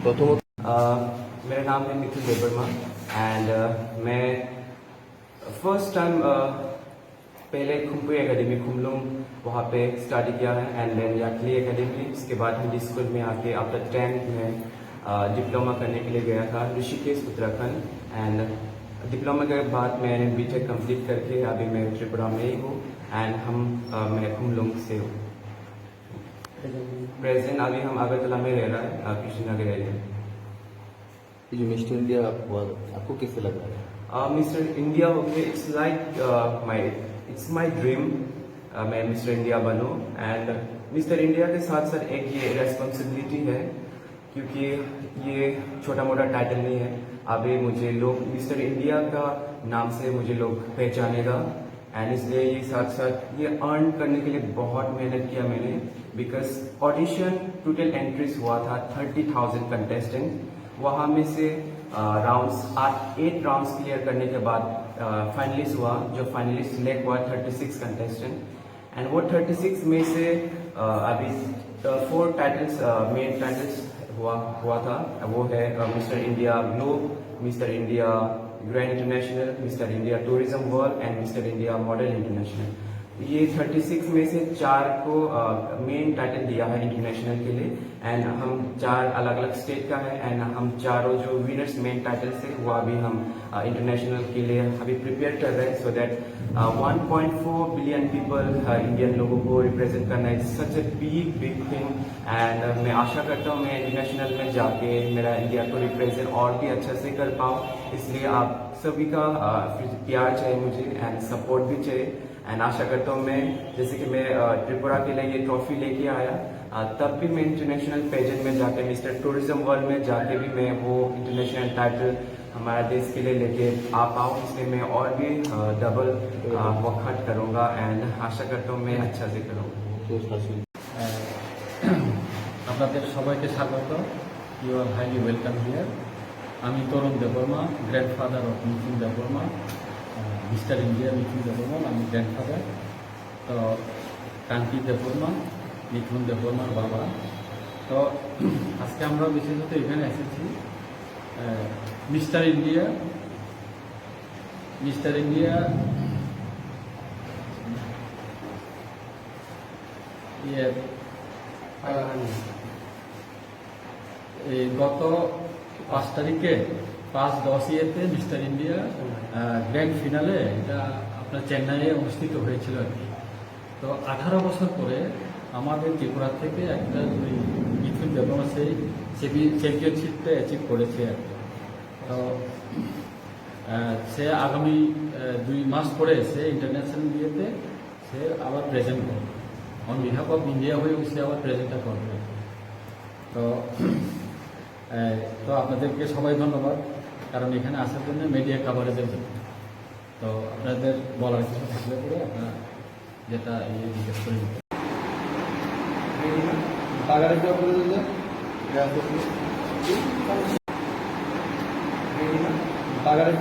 प्रथमत मेरा नाम है मिथुन देवर्मा एंड मैं फर्स्ट टाइम पहले खुम्पुई एकेडमी खुमलुंग वहाँ पे स्टडी किया है एंड देन याकली एकेडमी। उसके बाद हिंदी स्कूल में आके आफ्टर 10 में डिप्लोमा करने के लिए गया था ऋषिकेश उत्तराखंड एंड डिप्लोमा के बाद मैंने बीटेक कंप्लीट करके अभी मैं त्रिपुरा में ही हूँ एंड मैं खुमलुंग से हूँ। प्रेजेंट अभी हम अगरतला में रह रहा है कृष्णनगर एरिया। ये जो मिस्टर इंडिया हुआ आपको कैसे लगा? मिस्टर इंडिया होके it's like it's my dream मैं मिस्टर इंडिया बनूं एंड मिस्टर इंडिया के साथ साथ एक ये रेस्पॉन्सिबिलिटी है क्योंकि ये छोटा मोटा टाइटल नहीं है। अभी मुझे लोग मिस्टर इंडिया का नाम से मुझे लोग पहचानेगा एंड इसलिए ये साथ साथ ये अर्न करने के लिए बहुत मेहनत किया मैंने बिकॉज ऑडिशन टोटल एंट्रीज हुआ था 30,000 कंटेस्टेंट। वहाँ में से राउंड्स 8 राउंड्स क्लियर करने के बाद फाइनलिस्ट हुआ। जो फाइनलिस्ट सिलेक्ट हुआ 36 कंटेस्टेंट एंड वो 36 में से अभी 4 टाइटल्स मेन टाइटल्स हुआ था। वो है mister India globe, mister India grand international, mister India tourism world and mister India model international. ये 36 में से 4 को मेन टाइटल दिया है इंटरनेशनल के लिए एंड हम 4 अलग अलग स्टेट का है एंड हम चारों जो विनर्स मेन टाइटल से वो अभी हम इंटरनेशनल के लिए अभी प्रिपेयर कर रहे हैं so that 1.4 billion people Indian लोगों को रिप्रेजेंट करना है। सच ए बिग थिंग एंड मैं आशा करता हूँ मैं इंटरनेशनल में जाके मेरा इंडिया को रिप्रेजेंट और भी अच्छा से कर पाऊँ। इसलिए आप सभी का प्यार चाहिए मुझे एंड सपोर्ट भी चाहिए एंड आशा करता हूँ मैं जैसे कि मैं त्रिपुरा के लिए ये ट्रॉफी लेके आया तब भी मैं इंटरनेशनल पेजेंट में जाके मिस्टर टूरिज्म वर्ल्ड में जाके भी मैं वो इंटरनेशनल टाइटल हमारा देश के लिए लेके आ पाऊँ। इसलिए मैं और भी डबल वर्क करूँगा एंड आशा करता हूँ मैं अच्छा से करूँगा। আপনাদের সবাইকে স্বাগত। You are highly welcome here. আমি Tarun Debbarma, grandfather of Mithun Debbarma, mister India Mithun Debbarma. আমি গ্র্যান্ডফাদার। তো কান্তি দেববর্মা মিথুন দেববর্মার বাবা। তো আজকে আমরা বিশেষত এখানে এসেছি মিস্টার ইন্ডিয়া গত 5 তারিখে 5-10 ইয়েতে মিস্টার ইন্ডিয়া গ্র্যান্ড ফিনালে এটা আপনার চেন্নাইয়ে অনুষ্ঠিত হয়েছিল আর কি। তো 18 বছর পরে আমাদের ত্রিপুরা থেকে একটা মিথুন দেববর্মা সেই চ্যাম্পিয়নশিপটা অ্যাচিভ করেছে আর কি। তো সে আগামী 2 মাস পরে সে ইন্টারন্যাশনাল ইয়েতে সে আবার প্রেজেন্ট করবে অন বিহাফ অফ ইন্ডিয়া হয়ে সে আবার প্রেজেন্টটা করবে। তো আপনাদেরকে সবাই ধন্যবাদ কারণ এখানে আসার জন্য মিডিয়া কাভারেজের জন্য। তো আপনাদের বলার কিছু থাকলে পরে আপনারা যেটা জিজ্ঞেস করে নিতে বাগানের